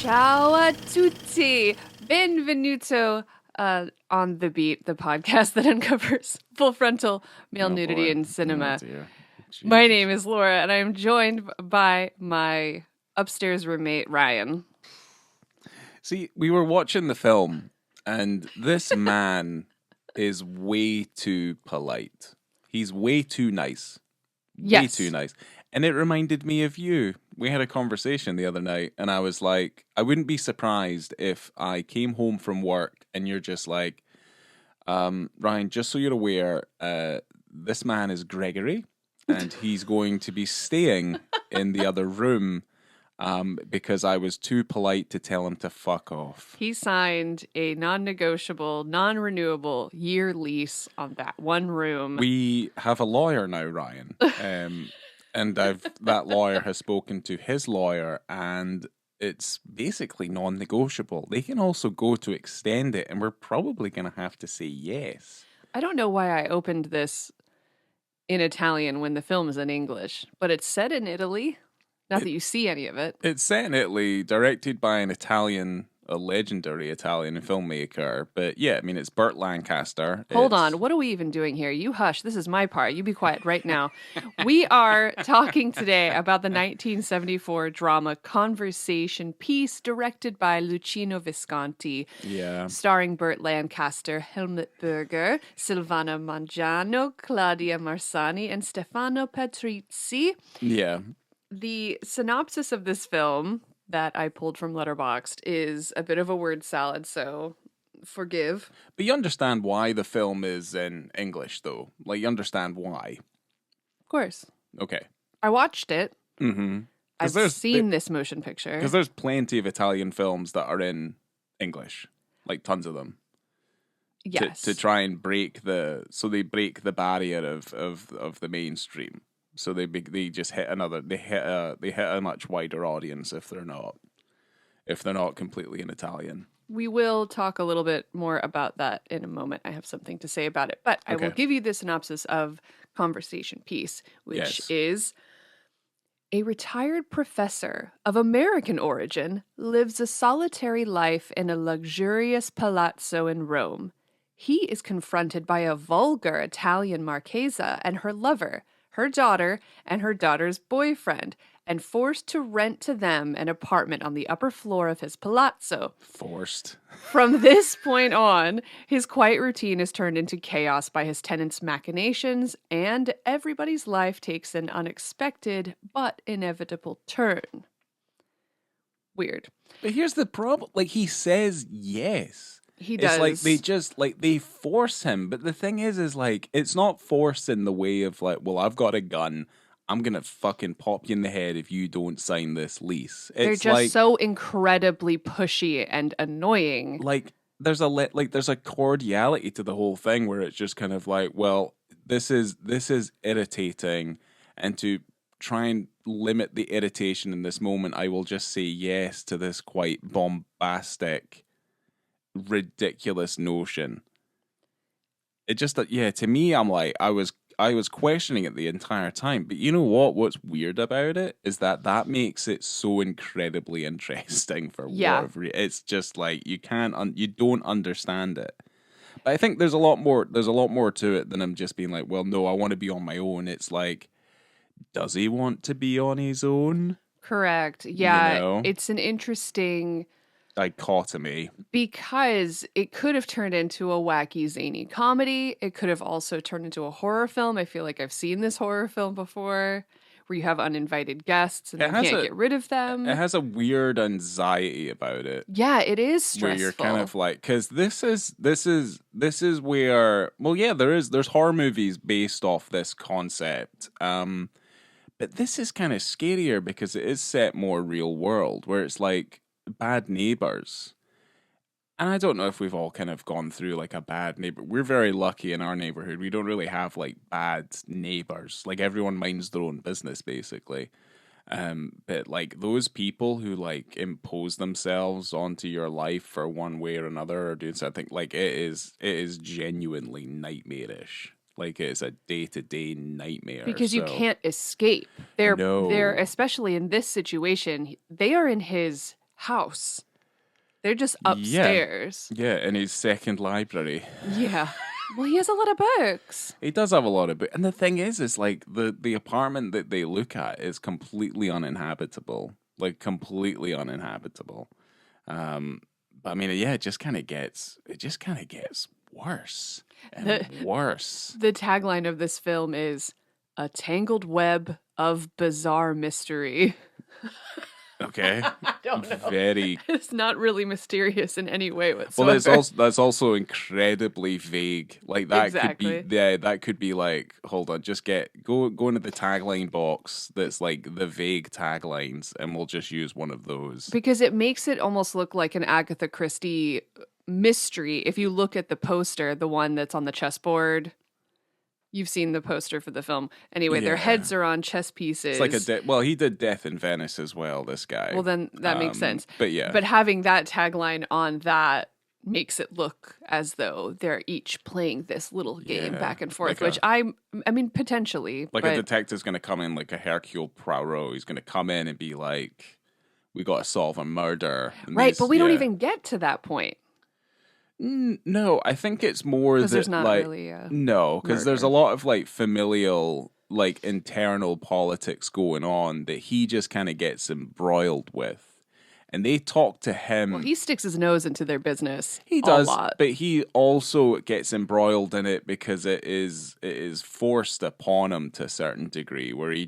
Ciao a tutti! Benvenuto on The Beat, the podcast that uncovers full frontal male nudity in cinema. My name is Laura, and I am joined by my upstairs roommate, Ryan. See, we were watching the film, and this man is way too polite. He's way too nice. Way too nice. And it reminded me of you. We had a conversation the other night, and I was like, I wouldn't be surprised if I came home from work and you're just like, Ryan, just so you're aware, this man is Gregory, and he's going to be staying in the other room because I was too polite to tell him to fuck off. He signed a non-negotiable, non-renewable year lease on that one room. We have a lawyer now, Ryan. And that lawyer has spoken to his lawyer, and it's basically non-negotiable. They can also go to extend it, and we're probably going to have to say yes. I don't know why I opened this in Italian when the film is in English, but it's set in Italy. Not that you see any of it. It's set in Italy, directed by a legendary Italian filmmaker. But yeah, I mean, it's Burt Lancaster. Hold on. What are we even doing here? You hush. This is my part. You be quiet right now. We are talking today about the 1974 drama Conversation Piece, directed by Luchino Visconti. Yeah. Starring Burt Lancaster, Helmut Berger, Silvana Mangiano, Claudia Marsani, and Stefano Patrizzi. Yeah. The synopsis of this film that I pulled from Letterboxd is a bit of a word salad, so forgive. But you understand why the film is in English, though? Like, you understand why? Of course. Okay. I watched it. Mm-hmm. I've seen this motion picture. Because there's plenty of Italian films that are in English. Like, tons of them. Yes. To try and break the barrier of the mainstream. So they just hit a much wider audience if they're not completely in Italian. We will talk a little bit more about that in a moment. I have something to say about it, but I will give you the synopsis of Conversation Piece, which is: a retired professor of American origin lives a solitary life in a luxurious palazzo in Rome. He is confronted by a vulgar Italian marchesa and her lover, her daughter, and her daughter's boyfriend, and forced to rent to them an apartment on the upper floor of his palazzo. Forced. From this point on, his quiet routine is turned into chaos by his tenants' machinations, and everybody's life takes an unexpected but inevitable turn. Weird. But here's the problem. Like, he says yes. He does. It's like they force him. But the thing is like, it's not force in the way of like, well, I've got a gun. I'm going to fucking pop you in the head if you don't sign this lease. They're just so incredibly pushy and annoying. Like, there's a cordiality to the whole thing where it's just kind of like, well, this is irritating, and to try and limit the irritation in this moment, I will just say yes to this quite bombastic, ridiculous notion. It just to me, I'm like, I was questioning it the entire time. But you know what's weird about it is that makes it so incredibly interesting for whatever. It's just like you don't understand it. But I think there's a lot more to it than him just being like, well, no, I want to be on my own. It's like, does he want to be on his own? Correct. Yeah, you know? It's an interesting dichotomy, because it could have turned into a wacky, zany comedy. It could have also turned into a horror film. I feel like I've seen this horror film before, where you have uninvited guests and you can't get rid of them. It has a weird anxiety about it. Yeah, it is stressful. Where you're kind of like, because this is where, well, yeah, there's horror movies based off this concept. But this is kind of scarier because it is set more real world, where it's like bad neighbors. And I don't know if we've all kind of gone through like a bad neighbor. We're very lucky in our neighborhood. We don't really have like bad neighbors. Like, everyone minds their own business basically. But like those people who like impose themselves onto your life for one way or another, or doing something, like it is genuinely nightmarish. Like, it's a day-to-day nightmare. Because you can't escape. They're especially in this situation, they are in his house. They're just upstairs. Yeah, in his second library. Yeah. Well, he has a lot of books. He does have a lot of books. And the thing is like the apartment that they look at is completely uninhabitable. Like, completely uninhabitable. But I mean, yeah, it just kind of gets worse and worse. The tagline of this film is "A tangled web of bizarre mystery." Okay. I don't know. Very. It's not really mysterious in any way whatsoever. Well, that's also incredibly vague. Like, that exactly. could be, yeah, that could be like, hold on, just go into the tagline box that's like the vague taglines, and we'll just use one of those. Because it makes it almost look like an Agatha Christie mystery. If you look at the poster, the one that's on the chessboard. You've seen the poster for the film. Anyway, their heads are on chess pieces. It's like well, he did Death in Venice as well, this guy. Well, then that makes sense. But yeah. But having that tagline on that makes it look as though they're each playing this little game back and forth, like which I mean, potentially. Like, a detective's going to come in like a Hercule Poirot. He's going to come in and be like, we got to solve a murder. Right, but we don't even get to that point. No, I think it's more that there's not like really a because there's a lot of like familial, like internal politics going on that he just kind of gets embroiled with, and they talk to him. Well, he sticks his nose into their business. He does, a lot. But he also gets embroiled in it because it is forced upon him to a certain degree, where he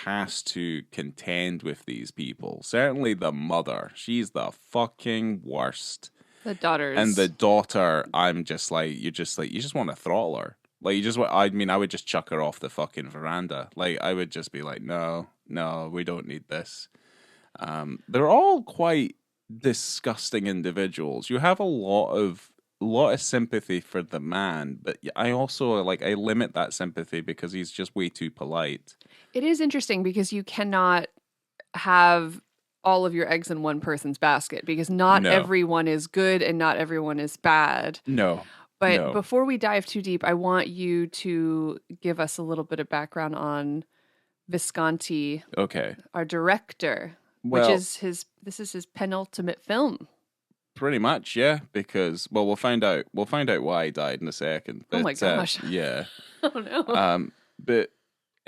has to contend with these people. Certainly, the mother, she's the fucking worst. The daughters. And the daughter, I'm just like, you just want to throttle her. Like, I would just chuck her off the fucking veranda. Like, I would just be like, no, we don't need this. They're all quite disgusting individuals. You have a lot of sympathy for the man, but I also, I limit that sympathy because he's just way too polite. It is interesting because you cannot have all of your eggs in one person's basket because not everyone is good and not everyone is bad. No. But before we dive too deep, I want you to give us a little bit of background on Visconti, our director, which is this is his penultimate film. Pretty much, yeah, because we'll find out why he died in a second. But, oh my gosh. Yeah. Oh no. But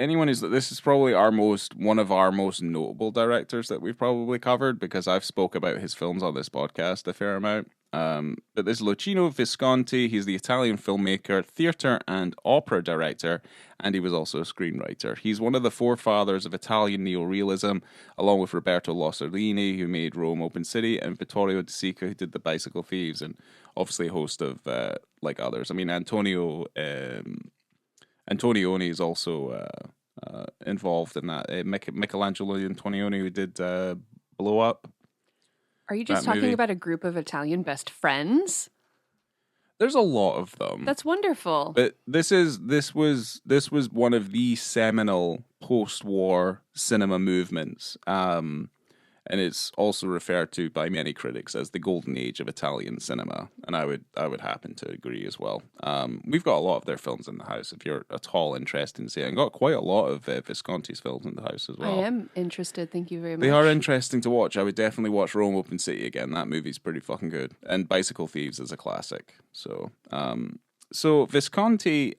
this is probably one of our most notable directors that we've probably covered because I've spoke about his films on this podcast a fair amount. But this is Luchino Visconti. He's the Italian filmmaker, theatre and opera director, and he was also a screenwriter. He's one of the forefathers of Italian neorealism, along with Roberto Lossellini, who made Rome Open City, and Vittorio De Sica, who did The Bicycle Thieves, and obviously a host of others. I mean, Antonioni is also involved in that. Michelangelo Antonioni, who did Blow Up. Are you just talking about a group of Italian best friends? There's a lot of them. That's wonderful. But this was one of the seminal post-war cinema movements. And it's also referred to by many critics as the golden age of Italian cinema, and I would happen to agree as well. We've got a lot of their films in the house. If you're at all interested in seeing, got quite a lot of Visconti's films in the house as well. I am interested. Thank you very much. They are interesting to watch. I would definitely watch Rome Open City again. That movie's pretty fucking good, and Bicycle Thieves is a classic. So Visconti,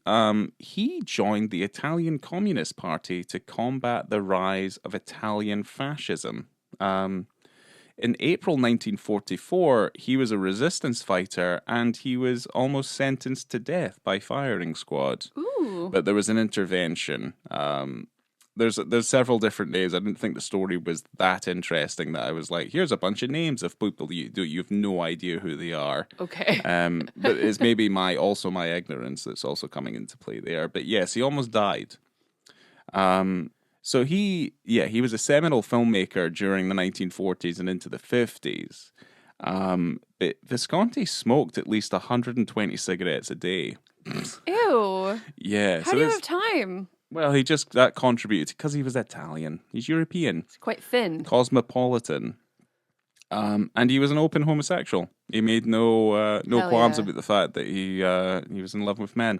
he joined the Italian Communist Party to combat the rise of Italian fascism. In April 1944, he was a resistance fighter and he was almost sentenced to death by firing squad. Ooh. But there was an intervention. There's several different names. I didn't think the story was that interesting that I was like, here's a bunch of names of people you've no idea who they are. Okay. But it's maybe my ignorance that's also coming into play there. But yes, he almost died. So he was a seminal filmmaker during the 1940s and into the 50s. But Visconti smoked at least 120 cigarettes a day. Ew. Yeah. How do you have time? Well, that contributed because he was Italian. He's European. He's quite thin. Cosmopolitan. And he was an open homosexual. He made no qualms about the fact that he was in love with men.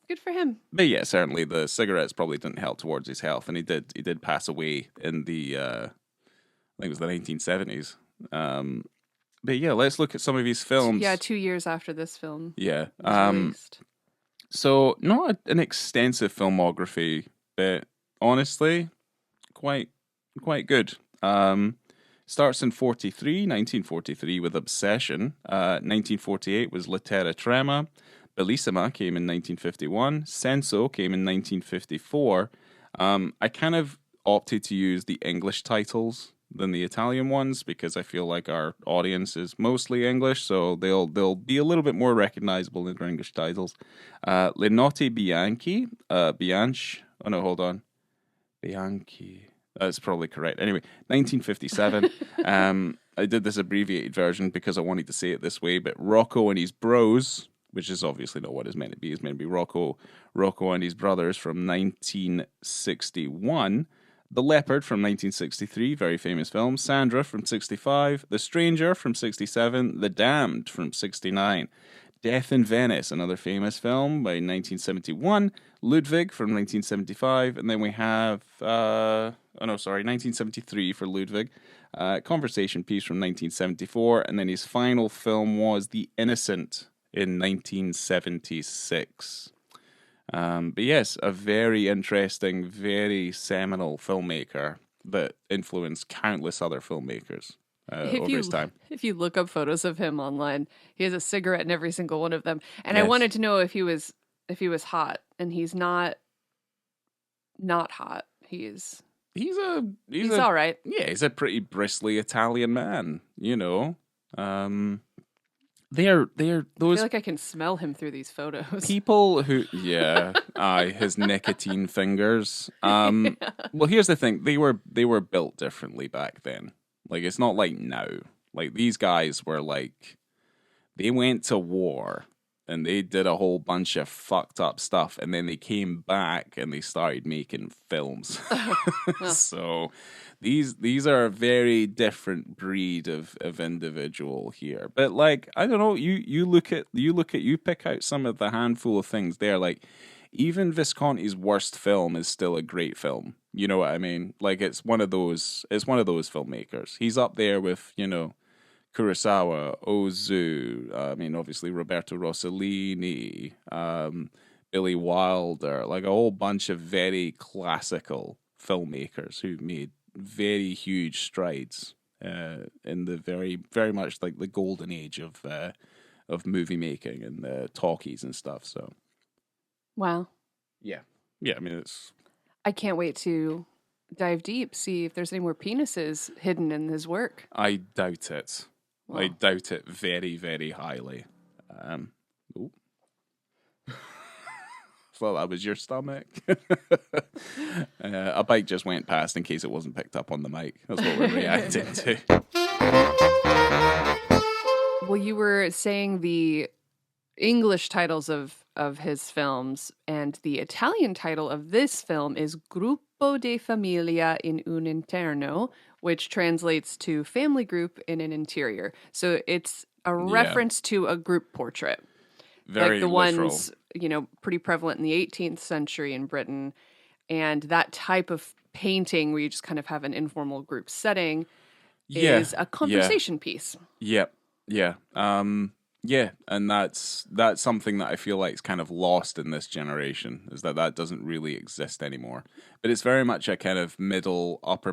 Good for him. But yeah, certainly the cigarettes probably didn't help towards his health, and he did pass away in the think it was the 1970s. But yeah, let's look at some of his films. Yeah, 2 years after this film. Yeah. Was released. So not an extensive filmography, but honestly, quite good. Starts in 1943 with Obsession. 1948 was La Terra Trema. Bellissima came in 1951. Senso came in 1954. I kind of opted to use the English titles than the Italian ones because I feel like our audience is mostly English, so they'll be a little bit more recognizable in their English titles. Le Notti Bianchi, Bianchi. Oh no, hold on, Bianchi. That's probably correct. Anyway, 1957. I did this abbreviated version because I wanted to say it this way, but Rocco and His Bros, which is obviously not what it's meant to be. It's meant to be Rocco and His Brothers from 1961. The Leopard from 1963, very famous film. Sandra from 65. The Stranger from 67. The Damned from 69. Death in Venice, another famous film by 1971. Ludwig from 1975. And then we have, 1973 for Ludwig. Conversation Piece from 1974. And then his final film was The Innocent in 1976. But yes, a very interesting, very seminal filmmaker that influenced countless other filmmakers over his time. If you look up photos of him online, he has a cigarette in every single one of them. And yes. I wanted to know if he was hot, and he's not hot. He's all right. Yeah, he's a pretty bristly Italian man, you know. They're those. I feel like I can smell him through these photos. People who, his nicotine fingers. Yeah. Well, here's the thing: they were built differently back then. Like, it's not like now. Like, these guys were like, they went to war and they did a whole bunch of fucked up stuff, and then they came back and they started making films. So these are a very different breed of individual here. But like, I don't know, you pick out some of the handful of things there. Like, even Visconti's worst film is still a great film. You know what I mean? Like, it's one of those filmmakers. He's up there with, you know, Kurosawa, Ozu, obviously Roberto Rossellini, Billy Wilder, like a whole bunch of very classical filmmakers who made very huge strides in the very, very much like the golden age of movie making and talkies and stuff. So, wow, yeah. I mean, I can't wait to dive deep, see if there's any more penises hidden in his work. I doubt it. Wow. I doubt it very, very highly. Well, that was your stomach. A bike just went past in case it wasn't picked up on the mic. That's what we're reacting to. Well, you were saying the English titles of his films, and the Italian title of this film is Gruppo de Famiglia in un interno, which translates to family group in an interior. So it's a reference to a group portrait. Very like the literal. Ones, you know, pretty prevalent in the 18th century in Britain. And that type of painting where you just kind of have an informal group setting is a conversation piece. Yeah. And that's something that I feel like is kind of lost in this generation, is that doesn't really exist anymore. But it's very much a kind of upper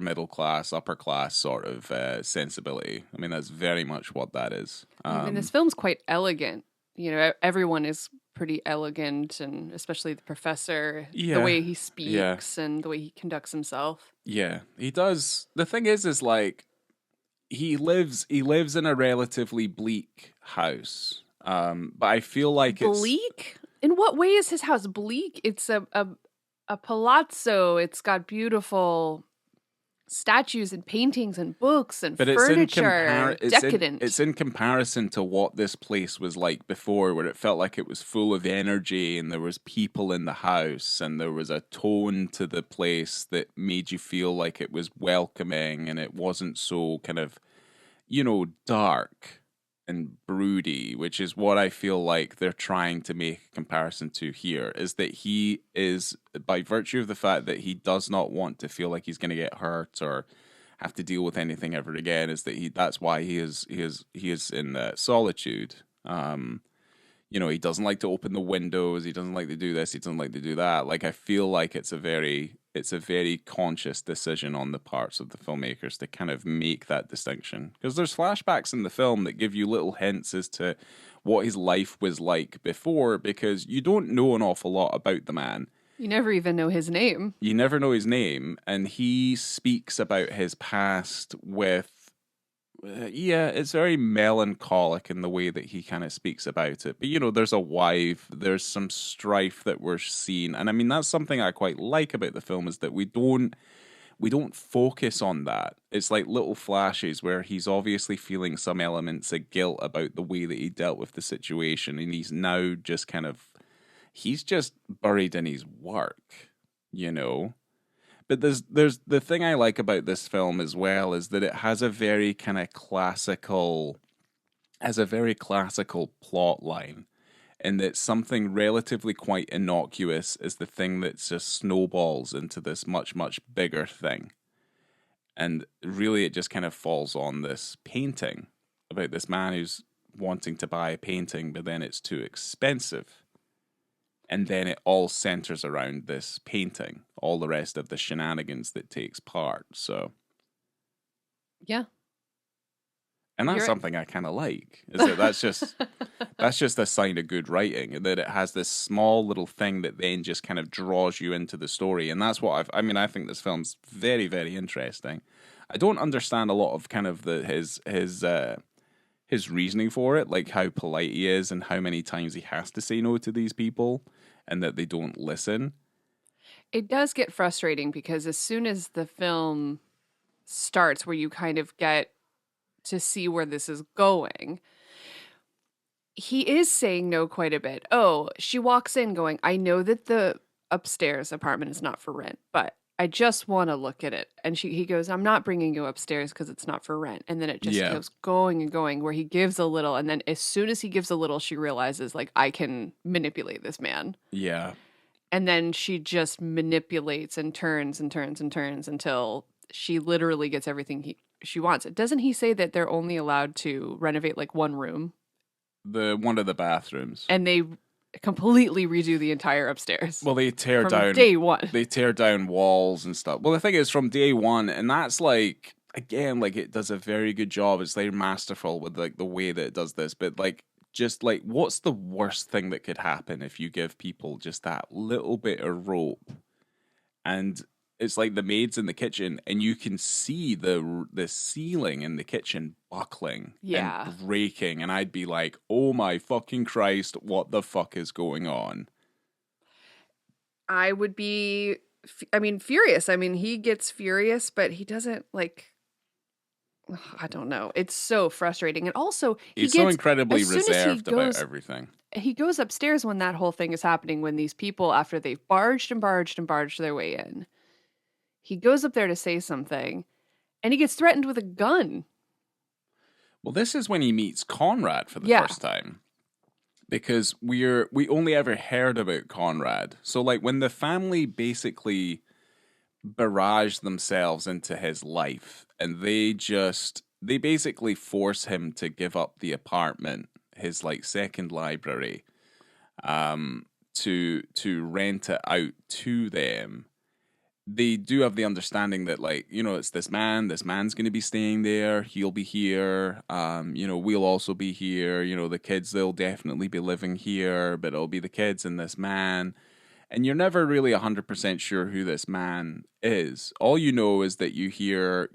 class sort of sensibility. I mean, that's very much what that is. And this film's quite elegant. You know, everyone is pretty elegant, and especially the professor, the way he speaks and the way he conducts himself. Yeah, he does. The thing is like, he lives in a relatively bleak house. But I feel like it's bleak. In what way is his house bleak? It's a palazzo. It's got beautiful statues and paintings and books and furniture. Decadent. It's in comparison to what this place was like before, where it felt like it was full of energy and there was people in the house and there was a tone to the place that made you feel like it was welcoming and it wasn't so kind of, you know, dark and broody, which is what I feel like they're trying to make a comparison to here, is that he is, by virtue of the fact that he does not want to feel like he's going to get hurt or have to deal with anything ever again, is that that's why he is in solitude. He doesn't like to open the windows. He doesn't like to do this. He doesn't like to do that. Like, I feel like it's a very conscious decision on the parts of the filmmakers to kind of make that distinction. Because there's flashbacks in the film that give you little hints as to what his life was like before, because you don't know an awful lot about the man. You never even know his name. You never know his name. And he speaks about his past with it's very melancholic in the way that he kind of speaks about it. But, there's a wife, there's some strife that we're seeing. And I mean, that's something I quite like about the film, is that we don't focus on that. It's like little flashes where he's obviously feeling some elements of guilt about the way that he dealt with the situation. And he's now just he's just buried in his work, But there's the thing I like about this film as well is that it has a very kind of classical plot line, and that something relatively quite innocuous is the thing that just snowballs into this much, much bigger thing. And really it just kind of falls on this painting about this man who's wanting to buy a painting, but then it's too expensive. And then it all centers around this painting, all the rest of the shenanigans that takes part. So, yeah, and that's something I kind of like. Is that that's just a sign of good writing, that it has this small little thing that then just kind of draws you into the story. And that's what I think this film's very, very interesting. I don't understand a lot of kind of his reasoning for it, like how polite he is and how many times he has to say no to these people and that they don't listen. It does get frustrating because as soon as the film starts, where you kind of get to see where this is going, he is saying no quite a bit. Oh, she walks in going, I know that the upstairs apartment is not for rent, but I just want to look at it. And he goes, I'm not bringing you upstairs because it's not for rent. And then it just goes going and going, where he gives a little. And then as soon as he gives a little, she realizes, like, I can manipulate this man. Yeah. And then she just manipulates and turns and turns and turns until she literally gets everything she wants. Doesn't he say that they're only allowed to renovate like one room? One of the bathrooms. And they completely redo the entire upstairs. Well, they tear down day one. They tear down walls and stuff. Well, the thing is, from day one, and that's like, again, like, it does a very good job. It's like masterful with like the way that it does this. But like, just like, what's the worst thing that could happen if you give people just that little bit of rope? And it's like the maid's in the kitchen, and you can see the ceiling in the kitchen buckling and breaking, and I'd be like, oh my fucking Christ, what the fuck is going on? I would be, furious. He gets furious, but he doesn't, like, I don't know. It's so frustrating. And also, he's so incredibly reserved about everything. He goes upstairs when that whole thing is happening, when these people, after they've barged their way in, he goes up there to say something, and he gets threatened with a gun. Well, this is when he meets Conrad for the first time. Because we only ever heard about Conrad. So, like, when the family basically barrage themselves into his life, and they basically force him to give up the apartment, his, like, second library, to rent it out to them. They do have the understanding that, like, it's this man's going to be staying there. He'll be here. We'll also be here. The kids, they'll definitely be living here, but it'll be the kids and this man. And you're never really 100% sure who this man is. All you know is that you're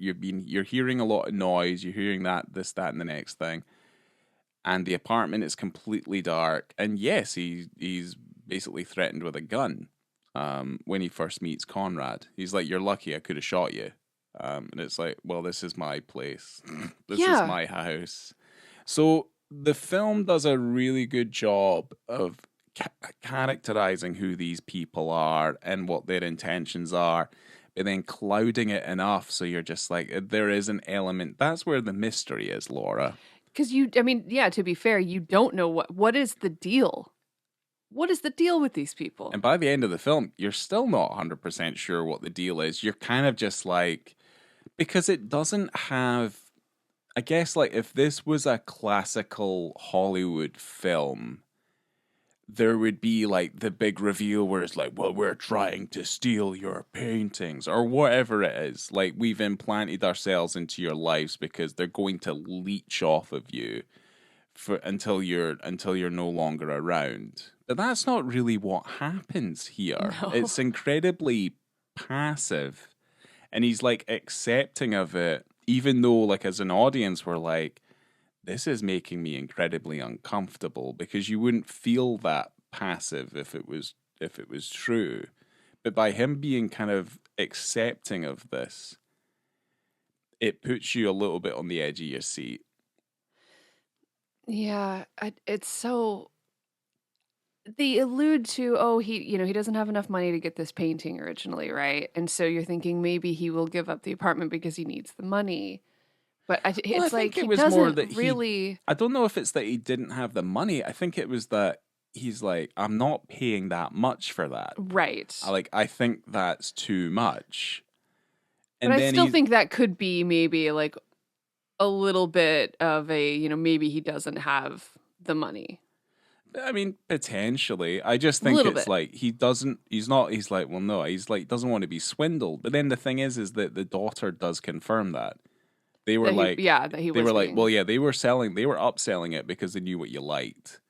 hearing a lot of noise. You're hearing this, that, and the next thing. And the apartment is completely dark. And yes, he's basically threatened with a gun. When he first meets Conrad, he's like, you're lucky, I could have shot you. And it's like, well, this is my place. This is my house. So the film does a really good job of characterizing who these people are and what their intentions are, but then clouding it enough so you're just like, there is an element. That's where the mystery is, Laura. Because to be fair, you don't know what is the deal. What is the deal with these people? And by the end of the film, you're still not 100% sure what the deal is. You're kind of just like, Because it doesn't have, I guess, like, if this was a classical Hollywood film, there would be like the big reveal where it's like, well, we're trying to steal your paintings or whatever it is. Like, we've implanted ourselves into your lives because they're going to leech off of you for until you're no longer around. But that's not really what happens here. No. It's incredibly passive, and he's like accepting of it, even though, like, as an audience, we're like, this is making me incredibly uncomfortable, because you wouldn't feel that passive if it was true. But by him being kind of accepting of this, it puts you a little bit on the edge of your seat. Yeah, it's so. They allude to, he doesn't have enough money to get this painting originally, right? And so you're thinking maybe he will give up the apartment because he needs the money. But it's like he doesn't really. I don't know if it's that he didn't have the money. I think it was that he's like, I'm not paying that much for that. Right. I think that's too much. And but I still think that could be maybe like a little bit of a, maybe he doesn't have the money. I mean, potentially. I just think it's bit. Like he's like, well, no, he's like, doesn't want to be swindled. But then the thing is that the daughter does confirm that. They were that he was. They were like, well, yeah, they were upselling it because they knew what you liked,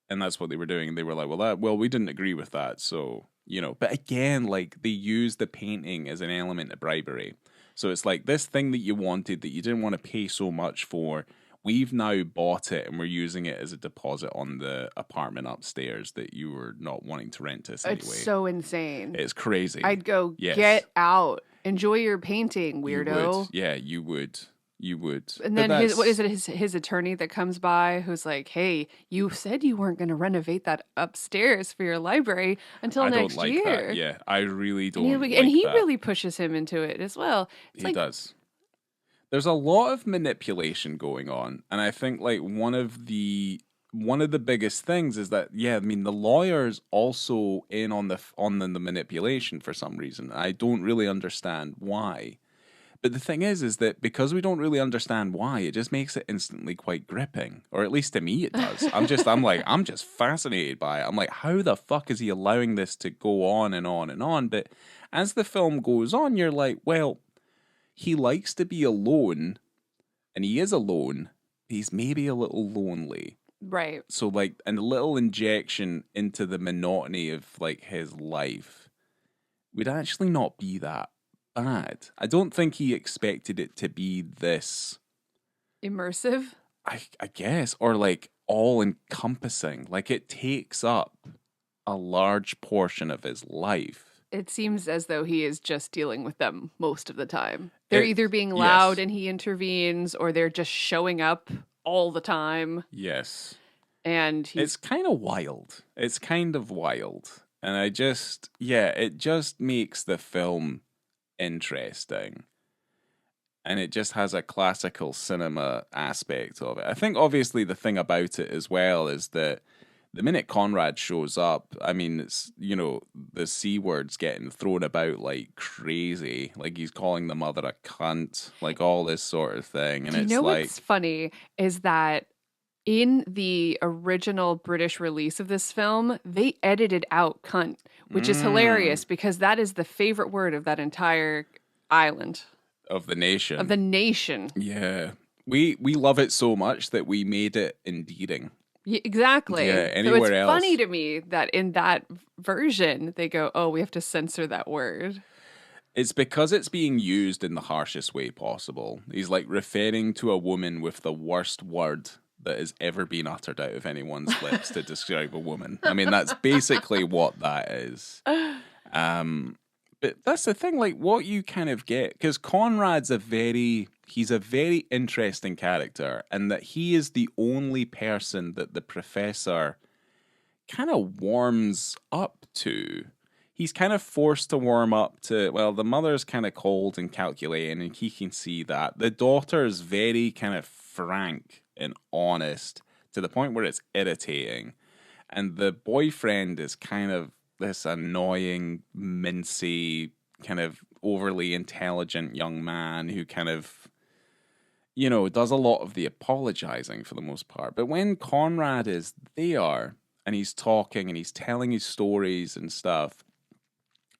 and that's what they were doing. And they were like, well, we didn't agree with that, so But again, like, they used the painting as an element of bribery. So it's like, this thing that you wanted that you didn't want to pay so much for, we've now bought it and we're using it as a deposit on the apartment upstairs that you were not wanting to rent us anyway. It's so insane. It's crazy. I'd go, get out, enjoy your painting, weirdo. You would. And then his attorney that comes by who's like, hey, you said you weren't going to renovate that upstairs for your library until next year. That. Yeah, I really don't and he really pushes him into it as well. He does. There's a lot of manipulation going on, and I think like one of the biggest things is that, the lawyer's also in on the manipulation for some reason. I don't really understand why. But the thing is that because we don't really understand why, it just makes it instantly quite gripping. Or at least to me it does. I'm just fascinated by it. I'm like, how the fuck is he allowing this to go on and on and on? But as the film goes on, you're like, well, he likes to be alone, and he is alone. He's maybe a little lonely. Right. So like, and a little injection into the monotony of like his life would actually not be that bad. I don't think he expected it to be this immersive, I guess, or like all encompassing. Like, it takes up a large portion of his life. It seems as though he is just dealing with them most of the time. They're either being loud and he intervenes, or they're just showing up all the time. Yes. And it's kind of wild. And it just makes the film interesting, and it just has a classical cinema aspect of it. I think obviously the thing about it as well is that the minute Conrad shows up, I mean, it's, the C word's getting thrown about like crazy, like he's calling the mother a cunt, like all this sort of thing. And it's like, what's funny is that in the original British release of this film, they edited out cunt, which is hilarious because that is the favorite word of that entire island. Of the nation. Yeah. We love it so much that we made it endearing. Yeah, exactly. Yeah, anywhere else. So it's funny to me that in that version, they go, oh, we have to censor that word. It's because it's being used in the harshest way possible. He's like referring to a woman with the worst word that has ever been uttered out of anyone's lips to describe a woman. I mean, that's basically what that is. But that's the thing, like, what you kind of get, because Conrad's he's a very interesting character, and that he is the only person that the professor kind of warms up to. He's kind of forced to warm up to, well, the mother's kind of cold and calculating, and he can see that. The daughter's very kind of frank and honest to the point where it's irritating. And the boyfriend is kind of this annoying, mincy kind of overly intelligent young man who kind of, does a lot of the apologizing for the most part. But when Conrad is there and he's talking and he's telling his stories and stuff,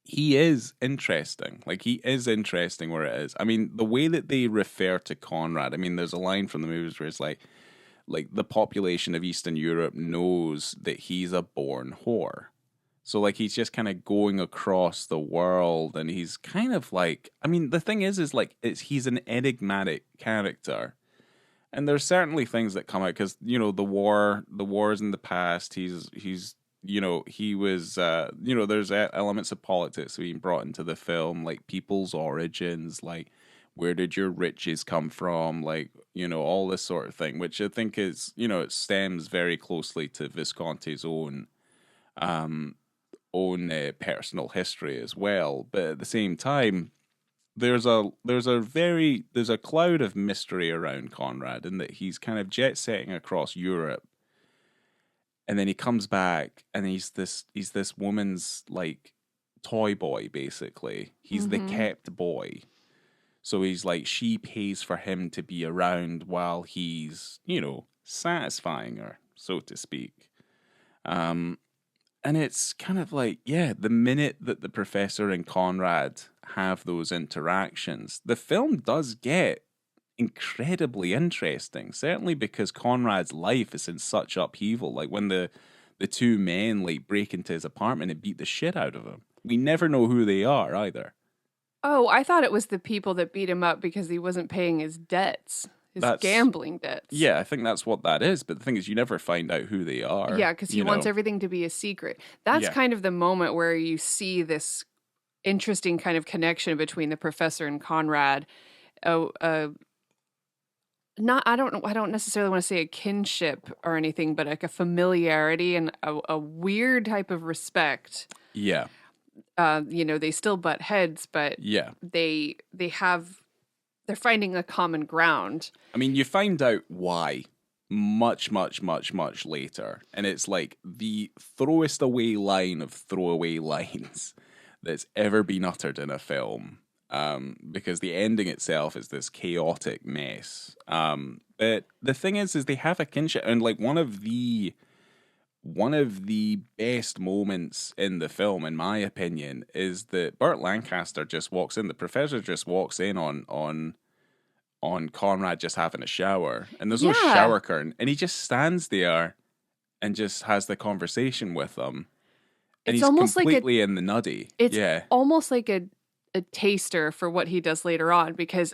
he is interesting. Like, he is interesting where it is. I mean, the way that they refer to Conrad, I mean, there's a line from the movies where it's like the population of Eastern Europe knows that he's a born whore. So, like, he's just kind of going across the world, and he's kind of like, I mean, the thing is he's an enigmatic character. And there's certainly things that come out, because, the war's in the past. He was, there's elements of politics being brought into the film, like people's origins, like, where did your riches come from? Like, all this sort of thing, which I think is, it stems very closely to Visconti's own personal history as well. But at the same time, there's a cloud of mystery around Conrad, in that he's kind of jet setting across Europe, and then he comes back and he's this woman's like toy boy, basically. He's the kept boy. So he's like, she pays for him to be around while he's, satisfying her, so to speak. And it's kind of like, the minute that the professor and Conrad have those interactions, the film does get incredibly interesting. Certainly because Conrad's life is in such upheaval. Like, when the two men like break into his apartment and beat the shit out of him, we never know who they are either. Oh, I thought it was the people that beat him up because he wasn't paying his debts. His gambling debts. Yeah, I think that's what that is. But the thing is, you never find out who they are. Yeah, because he wants everything to be a secret. That's kind of the moment where you see this interesting kind of connection between the professor and Conrad. I don't necessarily want to say a kinship or anything, but like a familiarity and a weird type of respect. Yeah. They still butt heads, but they're finding a common ground. I mean, you find out why much, much, much, much later. And it's like the throwest away line of throwaway lines that's ever been uttered in a film. Because the ending itself is this chaotic mess. But the thing is they have a kinship. And like one of the best moments in the film, in my opinion, is that Burt Lancaster just walks in. The professor just walks in on Conrad just having a shower, and there's no shower curtain, and he just stands there and just has the conversation with them. And he's almost completely in the nutty. It's almost like a taster for what he does later on, because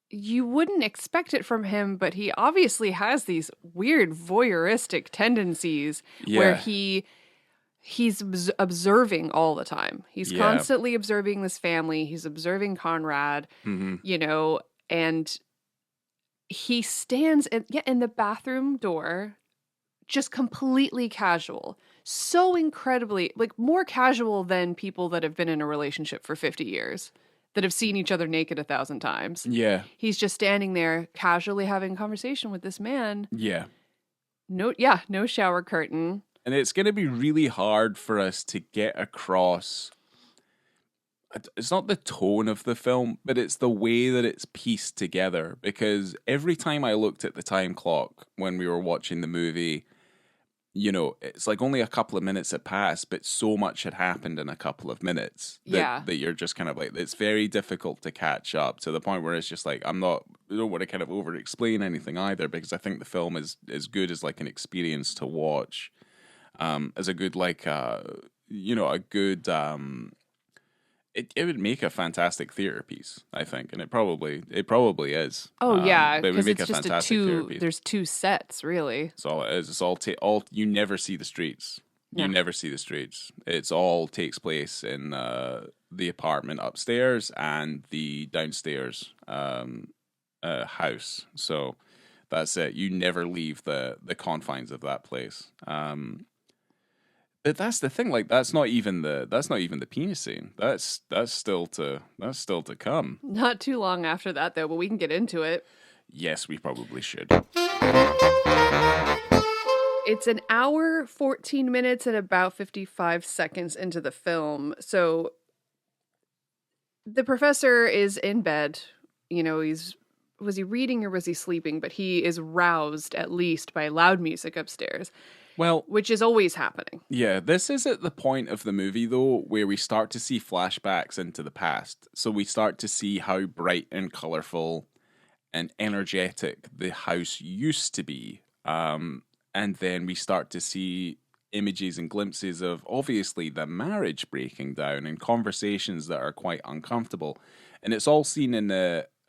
you wouldn't expect it from him, but he obviously has these weird voyeuristic tendencies where he's observing all the time. He's constantly observing this family. He's observing Conrad, and he stands in the bathroom door, just completely casual. So incredibly, like, more casual than people that have been in a relationship for 50 years. That have seen each other naked 1,000 times. Yeah. He's just standing there casually having a conversation with this man. Yeah. No shower curtain. And it's going to be really hard for us to get across. It's not the tone of the film, but it's the way that it's pieced together. Because every time I looked at the time clock when we were watching the movie, it's like only a couple of minutes had passed, but so much had happened in a couple of minutes that you're just kind of like, it's very difficult to catch up, to the point where it's just like, I don't want to kind of over explain anything either, because I think the film is as good as like an experience to watch, as a good, like, a good, it would make a fantastic theater piece, I think, and it probably is. Oh yeah, because it's just there's two sets, really. That's all it is. It's all you never see the streets. You never see the streets. It's all takes place in the apartment upstairs and the downstairs house. So that's it. You never leave the confines of that place. But that's the thing. Like, that's not even the penis scene. That's still to come. Not too long after that, though. But we can get into it. Yes, we probably should. It's an hour, 14 minutes, and about 55 seconds into the film. So the professor is in bed. Was he reading or was he sleeping? But he is roused at least by loud music upstairs. Well, which is always happening. Yeah, this is at the point of the movie, though, where we start to see flashbacks into the past. So we start to see how bright and colorful and energetic the house used to be. And then we start to see images and glimpses of, obviously, the marriage breaking down and conversations that are quite uncomfortable. And it's all seen in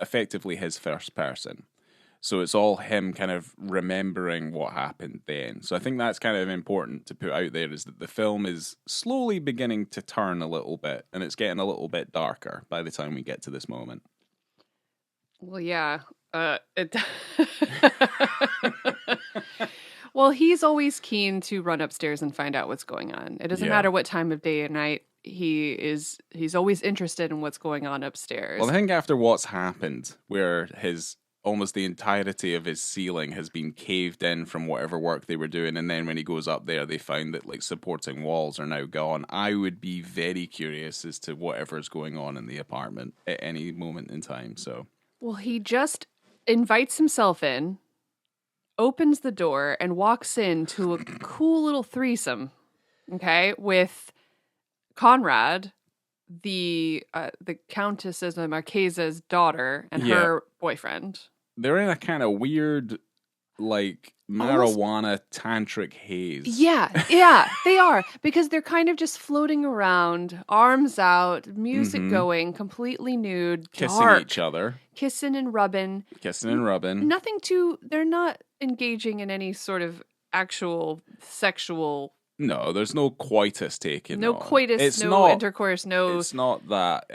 effectively his first person. So it's all him kind of remembering what happened then. So I think that's kind of important to put out there, is that the film is slowly beginning to turn a little bit, and it's getting a little bit darker by the time we get to this moment. Well, yeah. Well, he's always keen to run upstairs and find out what's going on. It doesn't matter what time of day or night. He's always interested in what's going on upstairs. Well, I think after what's happened, where almost the entirety of his ceiling has been caved in from whatever work they were doing, and then when he goes up there, they find that like supporting walls are now gone. I would be very curious as to whatever's going on in the apartment at any moment in time. So, well, he just invites himself in, opens the door, and walks into a cool little threesome, okay, with Conrad, the Countess of the Marchesa's daughter, and her boyfriend. They're in a kind of weird, like, marijuana tantric haze. Yeah, they are. Because they're kind of just floating around, arms out, music going, completely nude, kissing dark, each other. Kissing and rubbing. Nothing they're not engaging in any sort of actual sexual... No, there's no coitus taken. No coitus, intercourse, no... It's not that...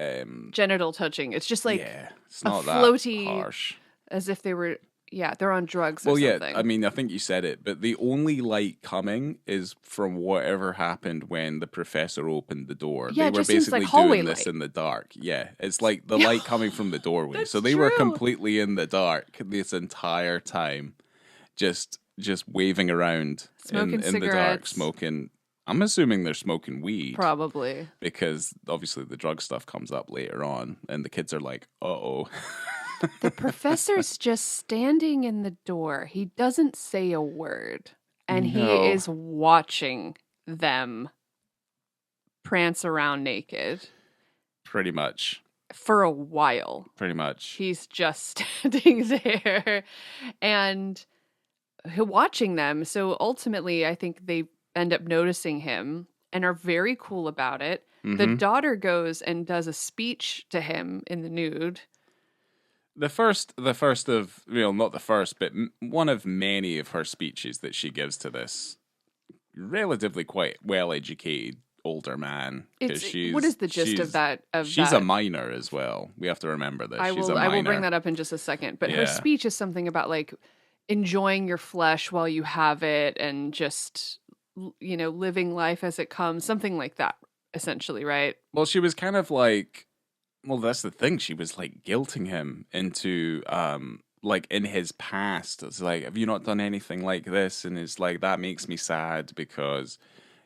genital touching. It's just like it's not that floaty, harsh. As if they were... Yeah, they're on drugs or something. Yeah, I mean, I think you said it, but the only light coming is from whatever happened when the professor opened the door. Yeah, they were basically doing this in the dark. Yeah, it's like the light coming from the doorway. So they were completely in the dark this entire time, just waving around in the dark, smoking. I'm assuming they're smoking weed. Probably. Because obviously the drug stuff comes up later on, and the kids are like, uh-oh. The professor's just standing in the door. He doesn't say a word. And he is watching them prance around naked. Pretty much. For a while. Pretty much. He's just standing there and watching them. So ultimately, I think they end up noticing him and are very cool about it. Mm-hmm. The daughter goes and does a speech to him in the nude. The first of, not the first, but one of many of her speeches that she gives to this relatively quite well-educated older man. What is the gist of that? She's a minor as well. We have to remember this. She's a minor. I will bring that up in just a second. But her speech is something about like enjoying your flesh while you have it and just, living life as it comes. Something like that, essentially, right? Well, she was kind of like... Well, that's the thing. She was like guilting him into, like in his past. It's like, have you not done anything like this? And it's like, that makes me sad because,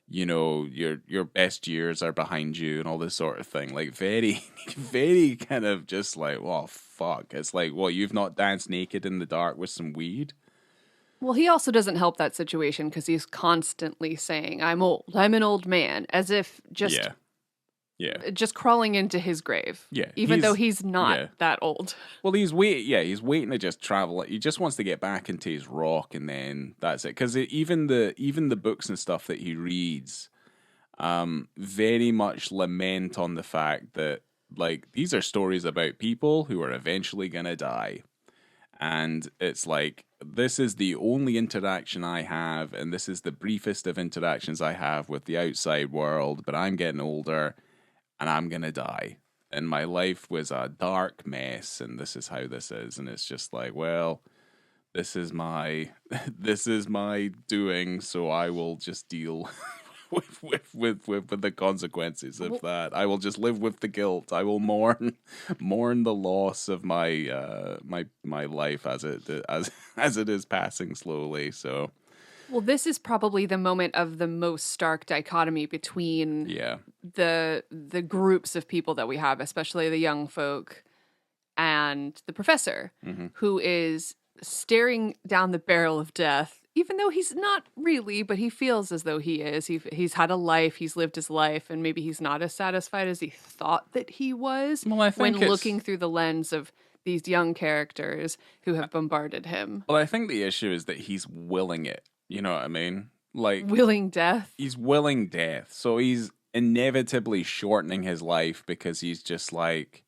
your best years are behind you and all this sort of thing. Like very, very kind of just like, well, fuck. It's like, well, you've not danced naked in the dark with some weed. Well, he also doesn't help that situation because he's constantly saying, I'm old. I'm an old man. As if just... Yeah. Just crawling into his grave. Yeah. Even though he's not that old. Well, he's waiting to just travel. He just wants to get back into his rock and then that's it. Because even the books and stuff that he reads very much lament on the fact that, like, these are stories about people who are eventually going to die. And it's like, this is the only interaction I have, and this is the briefest of interactions I have with the outside world, but I'm getting older. And I'm going to die. And my life was a dark mess. And this is how this is. And it's just like, well, this is my doing. So I will just deal with the consequences of that. I will just live with the guilt. I will mourn the loss of my my life as it is passing slowly. So Well, this is probably the moment of the most stark dichotomy between the groups of people that we have, especially the young folk and the professor, who is staring down the barrel of death, even though he's not really, but he feels as though he is. He's had a life, he's lived his life, and maybe he's not as satisfied as he thought that he was when looking through the lens of these young characters who have bombarded him. Well, I think the issue is that he's willing it. You know what I mean? Like, willing death. He's willing death. So he's inevitably shortening his life because he's just like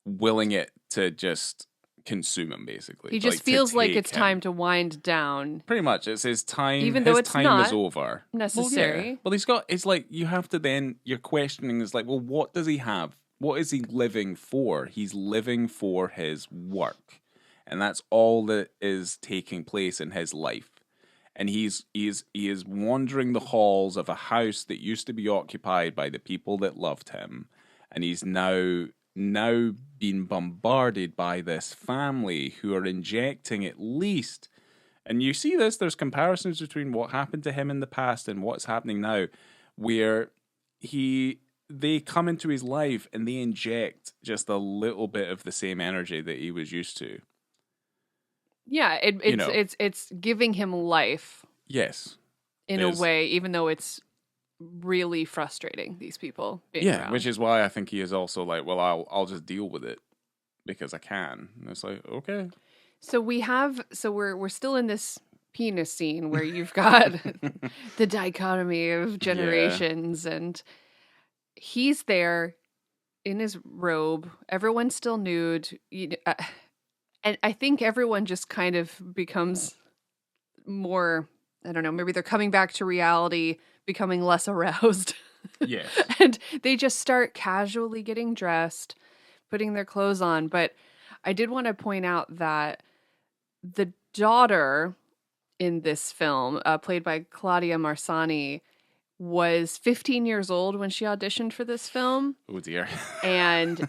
willing it to just consume him, basically. He just feels like it's time to wind down. Pretty much. It's his time. Even though it's not is over. Necessary. Well, it's like you have to then, you're questioning is like, well, what does he have? What is he living for? He's living for his work. And that's all that is taking place in his life. And he is wandering the halls of a house that used to be occupied by the people that loved him. And he's now being bombarded by this family who are injecting at least, and you see this, there's comparisons between what happened to him in the past and what's happening now, where they come into his life and they inject just a little bit of the same energy that he was used to. Yeah, it's giving him life. Yes. In a way, even though it's really frustrating, these people being around. Which is why I think he is also like, well, I'll just deal with it because I can. And it's like, okay. So we're still in this penis scene where you've got the dichotomy of generations, and he's there in his robe. Everyone's still nude. And I think everyone just kind of becomes more, I don't know, maybe they're coming back to reality, becoming less aroused. Yes. And they just start casually getting dressed, putting their clothes on. But I did want to point out that the daughter in this film, played by Claudia Marsani, was 15 years old when she auditioned for this film. Oh dear. And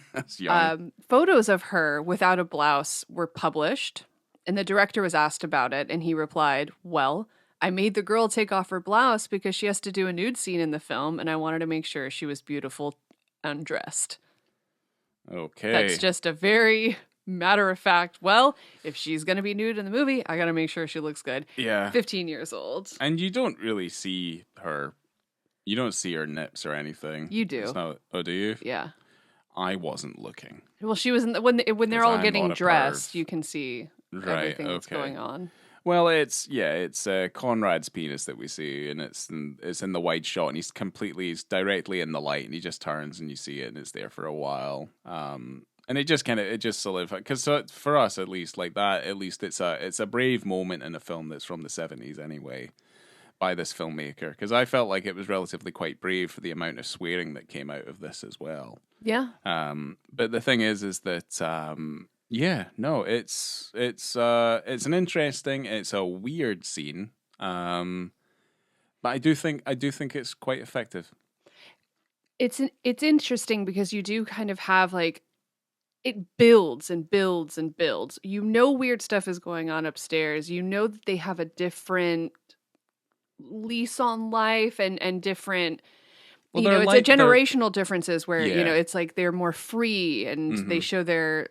photos of her without a blouse were published, and the director was asked about it, and he replied, well, I made the girl take off her blouse because she has to do a nude scene in the film, and I wanted to make sure she was beautiful undressed. Okay. That's just a very matter of fact, well, if she's going to be nude in the movie, I got to make sure she looks good. Yeah. 15 years old. And you don't really see her. You don't see her nips or anything. You do. Oh, do you? Yeah. I wasn't looking. Well, she was when they're all getting dressed, you can see everything that's going on. Well, it's Conrad's penis that we see, and it's in the wide shot, and he's directly in the light, and he just turns, and you see it, and it's there for a while. And it just solidified, because for us at least, like that, at least it's a brave moment in a film that's from the 70s anyway, by this filmmaker, because I felt like it was relatively quite brave for the amount of swearing that came out of this as well. Yeah. But the thing is that it's an interesting, it's a weird scene, but I do think it's quite effective. It's interesting because you do kind of have like, it builds and builds and builds. You know, weird stuff is going on upstairs. You know that they have a different lease on life and different, well, it's like generational differences where, it's like they're more free and they show their,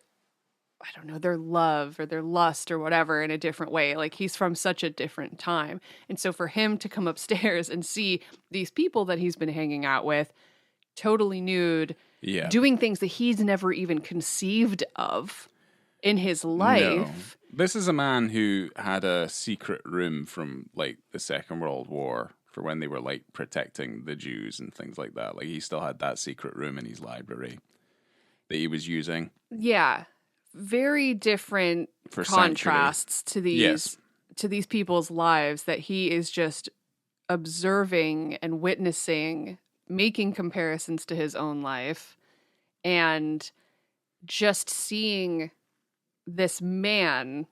I don't know, their love or their lust or whatever in a different way. Like he's from such a different time. And so for him to come upstairs and see these people that he's been hanging out with totally nude, doing things that he's never even conceived of in his life. No. This is a man who had a secret room from like the Second World War for when they were like protecting the Jews and things like that. Like he still had that secret room in his library that he was using. Yeah. Very different contrasts to these people's lives that he is just observing and witnessing, making comparisons to his own life, and just seeing this man,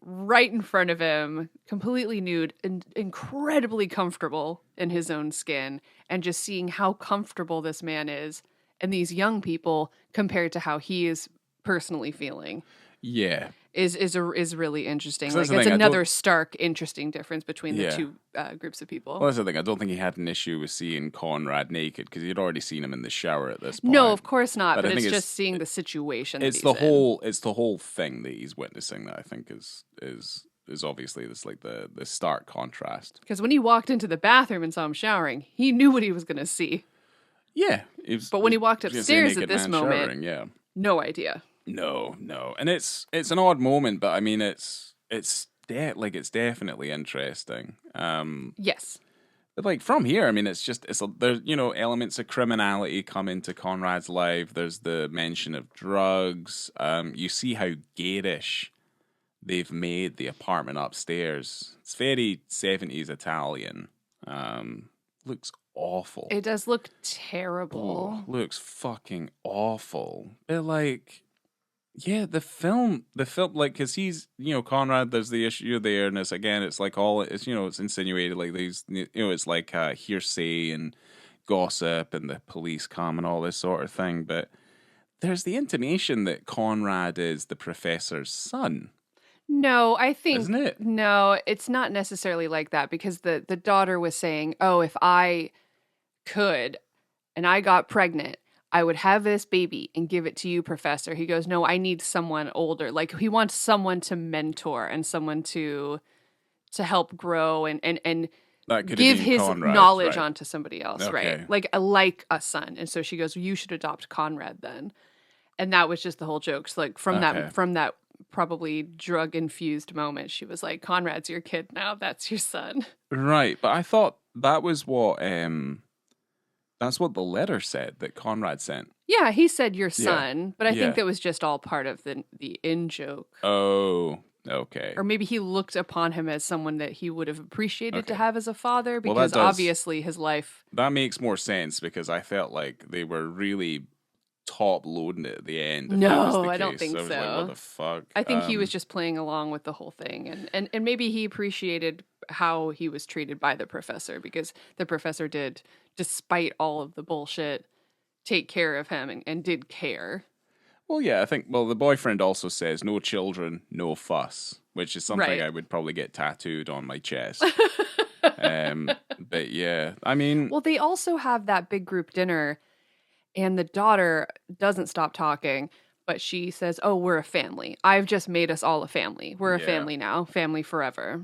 right in front of him, completely nude and incredibly comfortable in his own skin, and just seeing how comfortable this man is and these young people compared to how he is personally feeling. Yeah. is really interesting. Like, That's the it's thing, another stark, interesting difference between the two groups of people. Well, that's the thing. I don't think he had an issue with seeing Conrad naked because he'd already seen him in the shower at this point. No, of course not. But I it's think just seeing the situation. It's the whole thing that he's witnessing that I think is obviously this like the stark contrast. Because when he walked into the bathroom and saw him showering, he knew what he was going to see. Yeah, but when he walked upstairs at this moment, showering, no idea. No, and it's an odd moment, but I mean it's definitely interesting. Yes. But like from here, I mean, there's elements of criminality come into Conrad's life. There's the mention of drugs. You see how garish they've made the apartment upstairs. It's very 70s Italian. Looks awful. It does look terrible. Oh, looks fucking awful. But like, yeah, the film, like, because he's, Conrad, there's the issue there, and it's like it's insinuated, like, these, it's like hearsay and gossip, and the police come and all this sort of thing, but there's the intimation that Conrad is the professor's son. No, I think... Isn't it? No, it's not necessarily like that, because the daughter was saying, oh, if I could, and I got pregnant, I would have this baby and give it to you, Professor. He goes, no, I need someone older. Like, he wants someone to mentor and someone to help grow and give his Conrad, knowledge right? onto somebody else, Okay. right? Like a son. And so she goes, well, you should adopt Conrad then. And that was just the whole joke. So like from that probably drug-infused moment, she was like, Conrad's your kid now. That's your son. Right. But I thought that was what... That's what the letter said that Conrad sent. Yeah, he said your son, but I think that was just all part of the in-joke. Oh, okay. Or maybe he looked upon him as someone that he would have appreciated to have as a father, because obviously his life... That makes more sense, because I felt like they were really top-loading it at the end. No, I don't think so. Like, what the fuck? I think he was just playing along with the whole thing. And maybe he appreciated how he was treated by the professor, because the professor did, despite all of the bullshit, take care of him and did care. Well, yeah, I think, the boyfriend also says, no children, no fuss, which is something I would probably get tattooed on my chest. But yeah, I mean... Well, they also have that big group dinner, and the daughter doesn't stop talking, but she says, oh, we're a family. I've just made us all a family. We're a family now. Family forever.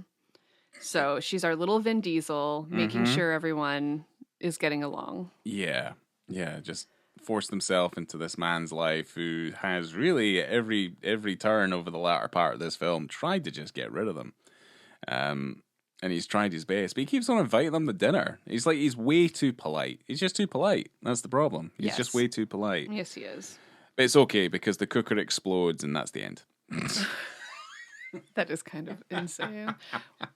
So she's our little Vin Diesel, making sure everyone is getting along. Yeah. Yeah, just forced himself into this man's life who has really every turn over the latter part of this film tried to just get rid of them. And he's tried his best, but he keeps on inviting them to dinner. He's way too polite. He's just too polite. That's the problem. He's just way too polite. Yes, he is. But it's okay, because the cooker explodes and that's the end. That is kind of insane.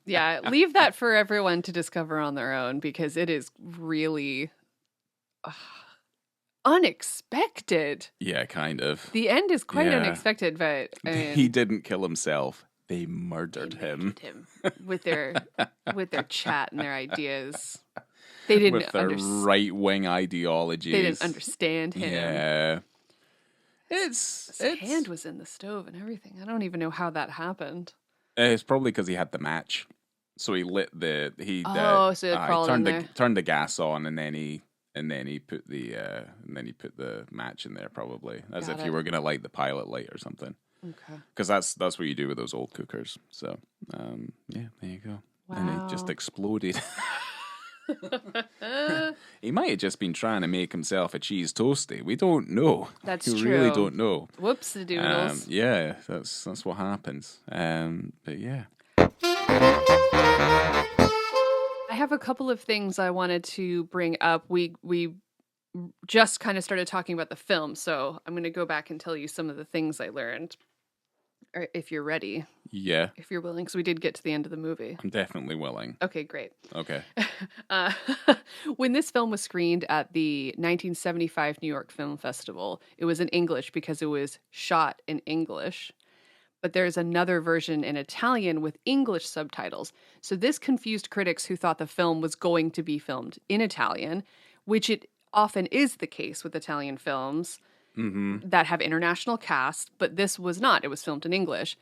Yeah, leave that for everyone to discover on their own, because it is really unexpected. Yeah, kind of. The end is quite unexpected, but I mean, he didn't kill himself. They murdered him with their chat and their ideas. They didn't with their right-wing ideologies. They didn't understand him. Yeah. His hand was in the stove and everything. I don't even know how that happened. It's probably because he had the match. So he lit so it crawled in there. Turned the gas on, and then he put the match in there, probably, as if you were gonna light the pilot light or something. Okay. Because that's what you do with those old cookers. So there you go. Wow. And it just exploded. He might have just been trying to make himself a cheese toasty. We don't know. That's true. We really don't know. Whoops, the doodles. Yeah, that's what happens. But yeah. I have a couple of things I wanted to bring up. We just kind of started talking about the film, so I'm going to go back and tell you some of the things I learned. Or if you're ready. Yeah. If you're willing, because we did get to the end of the movie. I'm definitely willing. Okay, great. Okay. When this film was screened at the 1975 New York Film Festival, it was in English because it was shot in English. But there's another version in Italian with English subtitles. So this confused critics who thought the film was going to be filmed in Italian, which it often is the case with Italian films. that have international casts, but this was not. It was filmed in English.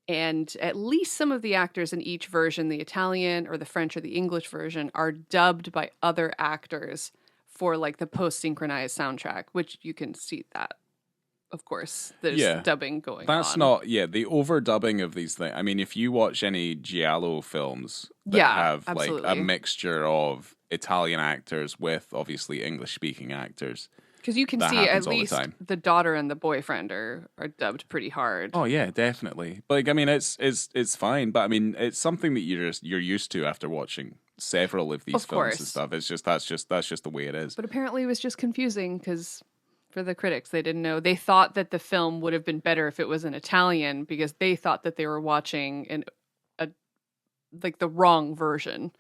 And at least some of the actors in each version, the Italian or the French or the English version, are dubbed by other actors for like the post-synchronized soundtrack, which you can see that. Of course, there's dubbing going on. That's not, the overdubbing of these things. I mean, if you watch any Giallo films that have absolutely. like a mixture of Italian actors with obviously English-speaking actors, because you can see at least the daughter and the boyfriend are dubbed pretty hard. Oh yeah, definitely. But like, I mean, it's fine. But I mean, it's something that you're used to after watching several of these films and stuff. It's just that's just the way it is. But apparently, it was just confusing because for the critics, they didn't know. They thought that the film would have been better if it was in Italian because they thought that they were watching like the wrong version.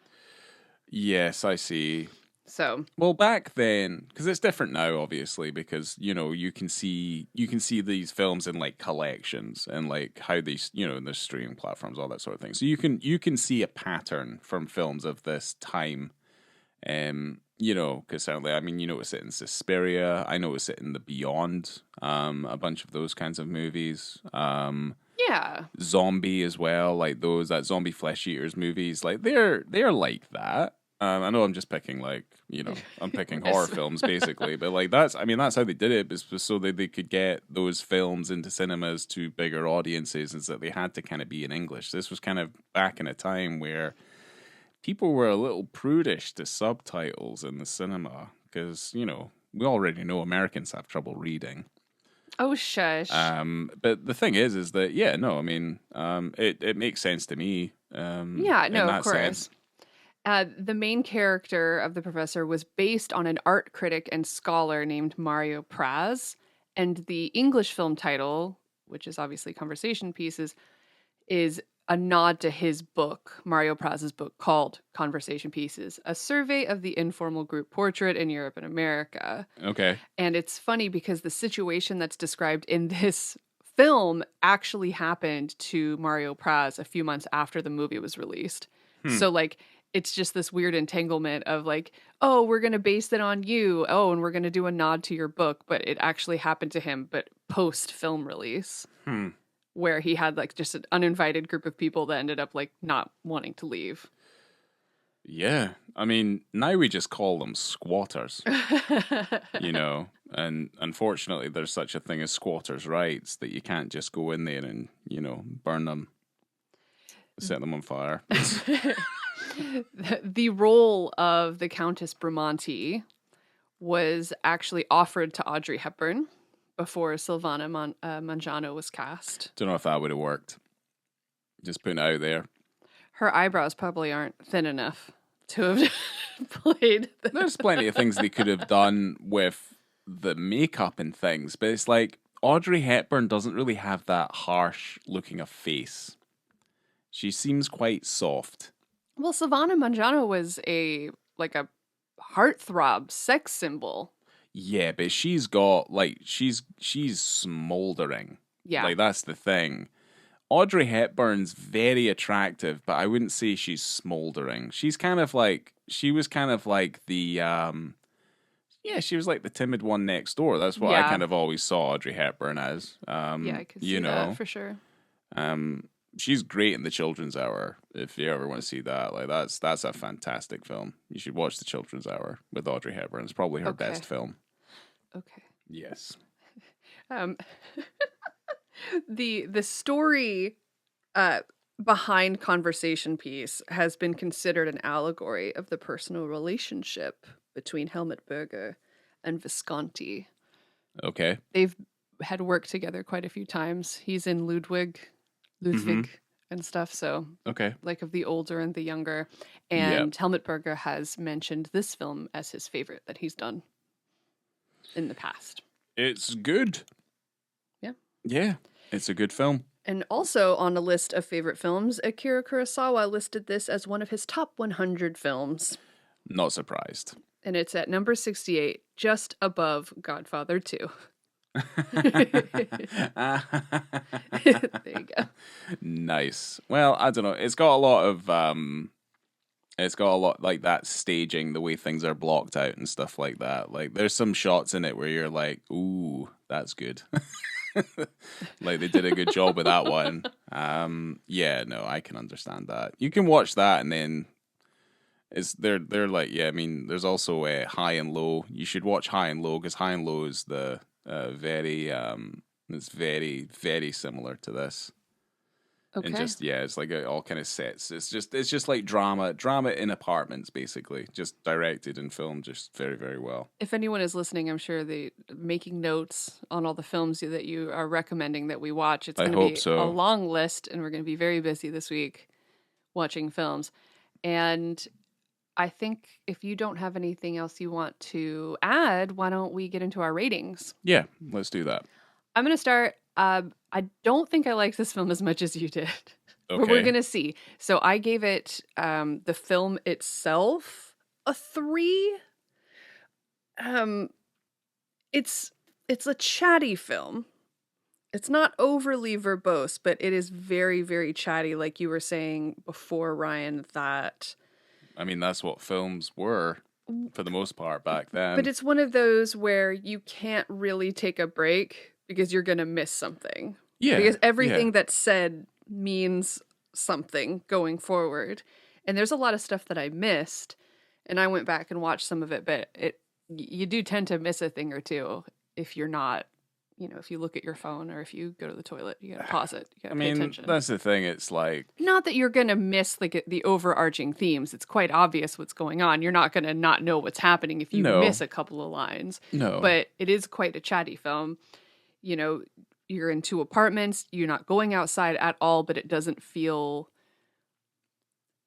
Yes, I see. So, well, back then, because it's different now, obviously, because you can see these films in like collections and like how these in the streaming platforms, all that sort of thing. So you can see a pattern from films of this time, because certainly, I mean, you notice it in Suspiria, I notice it in The Beyond, a bunch of those kinds of movies, Zombie as well, like that Zombie Flesh Eaters movies, like they're like that. I know I'm just picking I'm picking horror films basically, but like that's how they did it, was so that they could get those films into cinemas to bigger audiences, and so that they had to kind of be in English. This was kind of back in a time where people were a little prudish to subtitles in the cinema because we already know Americans have trouble reading. Oh, shush. But the thing is that it makes sense to me. Of course. Sense. The main character of the professor was based on an art critic and scholar named Mario Praz, and the English film title, which is obviously Conversation Pieces, is a nod to his book, Mario Praz's book called Conversation Pieces, a survey of the informal group portrait in Europe and America. Okay. And it's funny because the situation that's described in this film actually happened to Mario Praz a few months after the movie was released. So like, it's just this weird entanglement of like, oh, we're going to base it on you. Oh, and we're going to do a nod to your book. But it actually happened to him, but post film release, where he had like just an uninvited group of people that ended up like not wanting to leave. Yeah. I mean, now we just call them squatters, and unfortunately there's such a thing as squatters' rights that you can't just go in there and, burn them, set them on fire. The role of the Countess Bramante was actually offered to Audrey Hepburn before Silvana Mangiano was cast. Don't know if that would have worked. Just putting it out there. Her eyebrows probably aren't thin enough to have played. There's plenty of things they could have done with the makeup and things, but it's like Audrey Hepburn doesn't really have that harsh looking a face. She seems quite soft. Well, Silvana Mangiano was a heartthrob sex symbol. Yeah, but she's got she's smoldering. Yeah. Like that's the thing. Audrey Hepburn's very attractive, but I wouldn't say she's smoldering. She was kind of like the she was like the timid one next door. That's what I kind of always saw Audrey Hepburn as. I could see that for sure. She's great in The Children's Hour. If you ever want to see that, like that's a fantastic film. You should watch The Children's Hour with Audrey Hepburn. It's probably her best film. Okay. Yes. The story behind Conversation Piece has been considered an allegory of the personal relationship between Helmut Berger and Visconti. Okay. They've had worked together quite a few times. He's in Ludwig and stuff. So, like of the older and the younger. And Helmut Berger has mentioned this film as his favorite that he's done in the past. It's good. Yeah. Yeah, it's a good film. And also on a list of favorite films, Akira Kurosawa listed this as one of his top 100 films. Not surprised. And it's at number 68, just above Godfather 2. There you go. Nice. Well, I don't know. It's got a lot of It's got a lot like that staging, the way things are blocked out and stuff like that. Like there's some shots in it where you're like, ooh, that's good. Like they did a good job with that one. Yeah, no, I can understand that. You can watch that and then they're like, yeah, I mean, there's also High and Low. You should watch High and Low because High and Low is the it's very, very similar to this. Okay. And just it's like all kind of sets. It's just like drama in apartments, basically, just directed and filmed just very, very well. If anyone is listening, I'm sure they making notes on all the films that you are recommending that we watch. It's going to be a long list, and we're going to be very busy this week watching films. And I think if you don't have anything else you want to add, why don't we get into our ratings? Yeah, let's do that. I'm going to start. I don't think I liked this film as much as you did. Okay. But we're going to see. So I gave it, the film itself, a 3. It's a chatty film. It's not overly verbose, but it is very, very chatty. Like you were saying before, Ryan, that... I mean, that's what films were for the most part back then. But it's one of those where you can't really take a break because you're going to miss something. Yeah. Because everything that's said means something going forward. And there's a lot of stuff that I missed, and I went back and watched some of it, but you do tend to miss a thing or two if you're not, if you look at your phone or if you go to the toilet, you gotta pause it. You gotta pay attention. That's the thing. It's like... Not that you're gonna miss like the overarching themes. It's quite obvious what's going on. You're not gonna not know what's happening if you miss a couple of lines. No. But it is quite a chatty film. You're in 2 apartments. You're not going outside at all, but it doesn't feel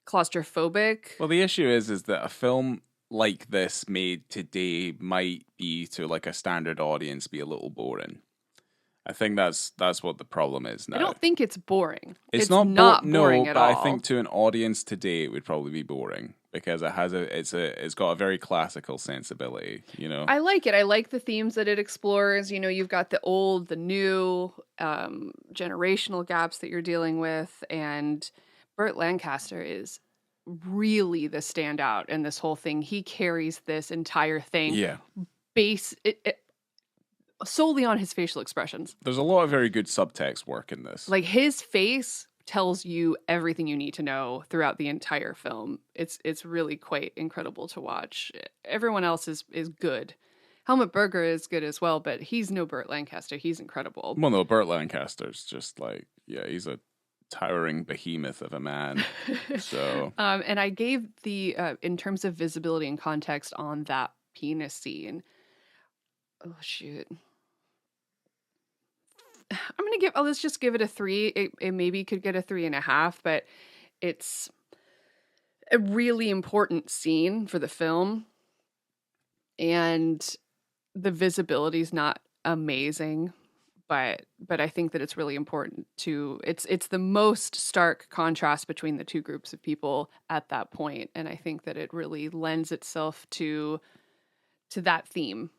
claustrophobic. Well, the issue is that a film like this made today might be, to like a standard audience, be a little boring. I think that's what the problem is now. I don't think it's boring. It's not boring at all. I think to an audience today it would probably be boring because it's got a very classical sensibility, I like it. I like the themes that it explores. You've got the old, the new, generational gaps that you're dealing with, and Burt Lancaster is really the standout in this whole thing. He carries this entire thing. Yeah. Solely on his facial expressions. There's a lot of very good subtext work in this. Like his face tells you everything you need to know throughout the entire film. It's really quite incredible to watch. Everyone else is good. Helmut Berger is good as well, but he's no Burt Lancaster. He's incredible. Well, no, Burt Lancaster's just like, he's a towering behemoth of a man. So and I gave the in terms of visibility and context on that penis scene, oh shoot, let's just give it a 3. It maybe could get a 3.5, but it's a really important scene for the film, and the visibility is not amazing. But I think that it's really important to it's the most stark contrast between the two groups of people at that point, and I think that it really lends itself to that theme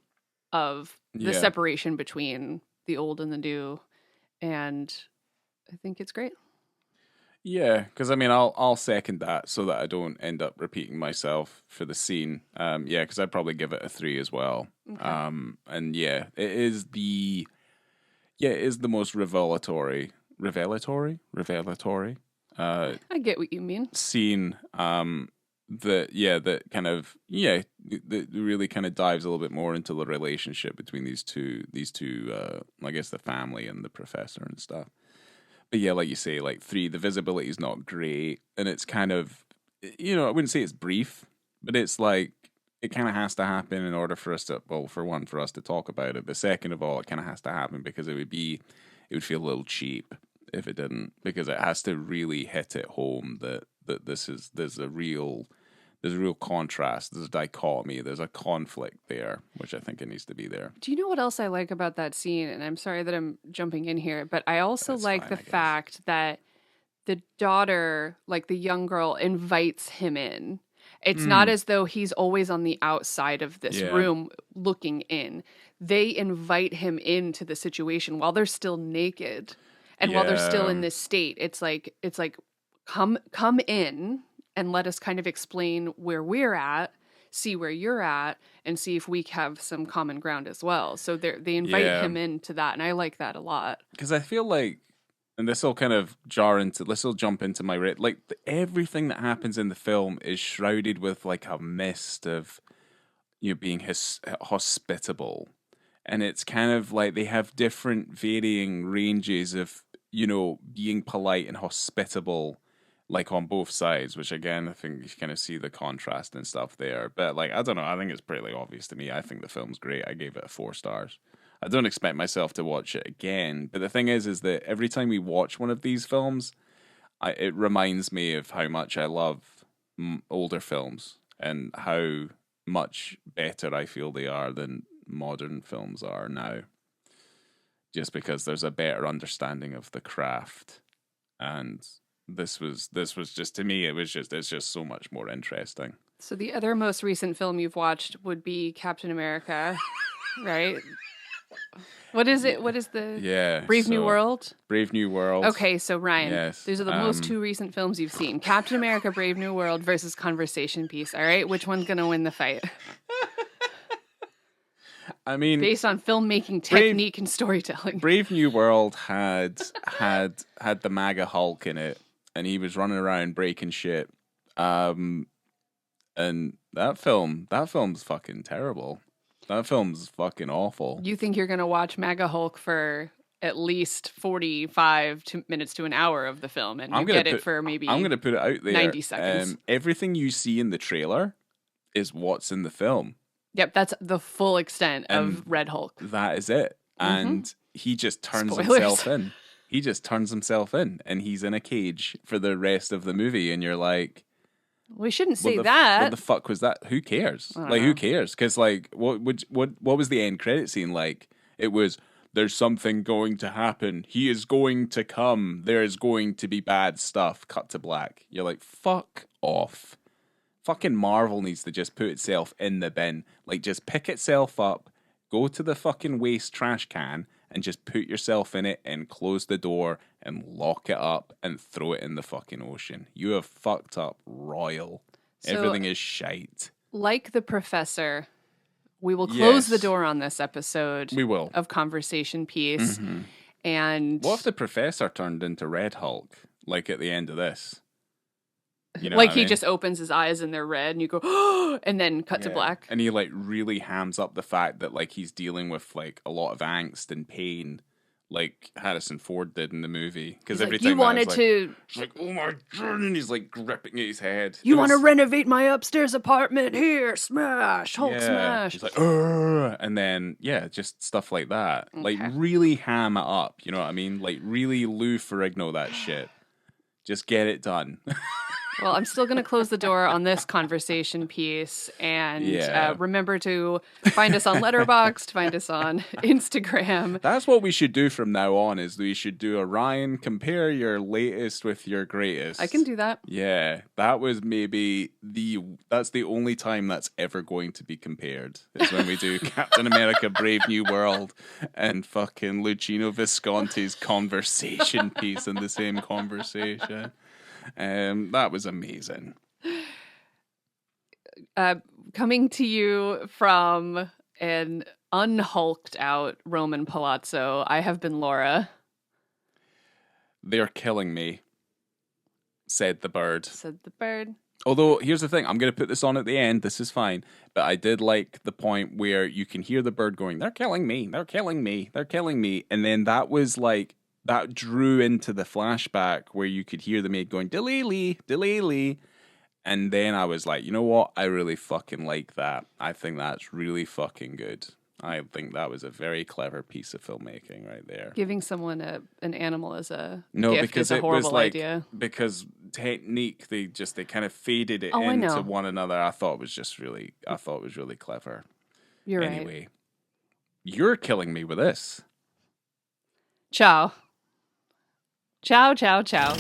of the separation between the old and the new, and I think it's great. Yeah, because I mean, I'll second that so that I don't end up repeating myself for the scene. Because I'd probably give it a 3 as well. Okay. And it is the most revelatory. I get what you mean. Scene. That kind of that really kind of dives a little bit more into the relationship between these two. I guess the family and the professor and stuff. But like you say, like 3, the visibility is not great, and it's kind of, I wouldn't say it's brief, but it's like it kind of has to happen in order for us to, for one, for us to talk about it. But second of all, it kind of has to happen because it would feel a little cheap if it didn't, because it has to really hit it home that there's a real contrast, there's a dichotomy, there's a conflict there, which I think it needs to be there. Do you know what else I like about that scene? And I'm sorry that I'm jumping in here, but I also like the fact that the daughter, like the young girl, invites him in. It's not as though he's always on the outside of this room looking in. They invite him into the situation while they're still naked and while they're still in this state. It's like come in and let us kind of explain where we're at, see where you're at, and see if we have some common ground as well. So they invite him into that, and I like that a lot. Because I feel like, and this will kind of jump into my like everything that happens in the film is shrouded with like a mist of being hospitable, and it's kind of like they have different varying ranges of being polite and hospitable, like on both sides, which again, I think you kind of see the contrast and stuff there. But like, I don't know, I think it's pretty obvious to me. I think the film's great. I gave it 4 stars. I don't expect myself to watch it again. But the thing is that every time we watch one of these films, it reminds me of how much I love older films and how much better I feel they are than modern films are now. Just because there's a better understanding of the craft. And this was just, to me, it's just so much more interesting. So the other most recent film you've watched would be Captain America, right? What is it? What is the Brave New World? Brave New World. Okay, so Ryan, these are the most 2 recent films you've seen. Captain America, Brave New World versus Conversation Piece. All right, which one's gonna win the fight? I mean, based on filmmaking technique and storytelling. Brave New World had the MAGA Hulk in it, and he was running around breaking shit. And that film's fucking terrible. That film's fucking awful. You think you're gonna watch MAGA Hulk for at least 45 minutes to an hour of the film, and you get it for maybe I'm gonna put it out there. 90 seconds. Everything you see in the trailer is what's in the film. Yep, that's the full extent of Red Hulk. That is it. And he just turns himself in. He just turns himself in, and he's in a cage for the rest of the movie, and you're like, we shouldn't say that. What the fuck was that? Who cares? Like, who cares? Because like, what was the end credit scene like? It was, there's something going to happen. He is going to come. There is going to be bad stuff. Cut to black. You're like, fuck off. Fucking Marvel needs to just put itself in the bin. Like, just pick itself up, go to the fucking waste trash can, and just put yourself in it and close the door and lock it up and throw it in the fucking ocean. You have fucked up royal. So, everything is shite. Like the professor, we will close the door on this episode. We will. Of Conversation Piece. Mm-hmm. And what if the professor turned into Red Hulk, like at the end of this? Like he just opens his eyes and they're red and you go, oh, and then cut to black. And he like really hams up the fact that like he's dealing with like a lot of angst and pain, like Harrison Ford did in the movie. Because every time you wanted to, it's like, oh my god, and he's like gripping at his head. You want to renovate my upstairs apartment? Here, smash, Hulk smash. He's like, Urgh! And then just stuff like that. Okay. Like really ham it up. You know what I mean? Like really Lou Ferrigno that shit. Just get it done. Well, I'm still going to close the door on this Conversation Piece, and remember to find us on Letterboxd, find us on Instagram. That's what we should do from now on, is we should do a Ryan, compare your latest with your greatest. I can do that. Yeah, that was maybe that's the only time that's ever going to be compared, is when we do Captain America Brave New World and fucking Luchino Visconti's Conversation Piece in the same conversation. That was amazing. Coming to you from an unhulked out Roman Palazzo, I have been Laura. They're killing me, said the bird. Said the bird. Although, here's the thing, I'm going to put this on at the end, this is fine, but I did like the point where you can hear the bird going, they're killing me, they're killing me, they're killing me, and then that was like, that drew into the flashback where you could hear the maid going, Delele. And then I was like, you know what? I really fucking like that. I think that's really fucking good. I think that was a very clever piece of filmmaking right there. Giving someone an animal as a gift is a horrible idea. Because technique, they kind of faded it into one another. I thought it was really clever. You're anyway, you're killing me with this. Ciao. Ciao, ciao, ciao.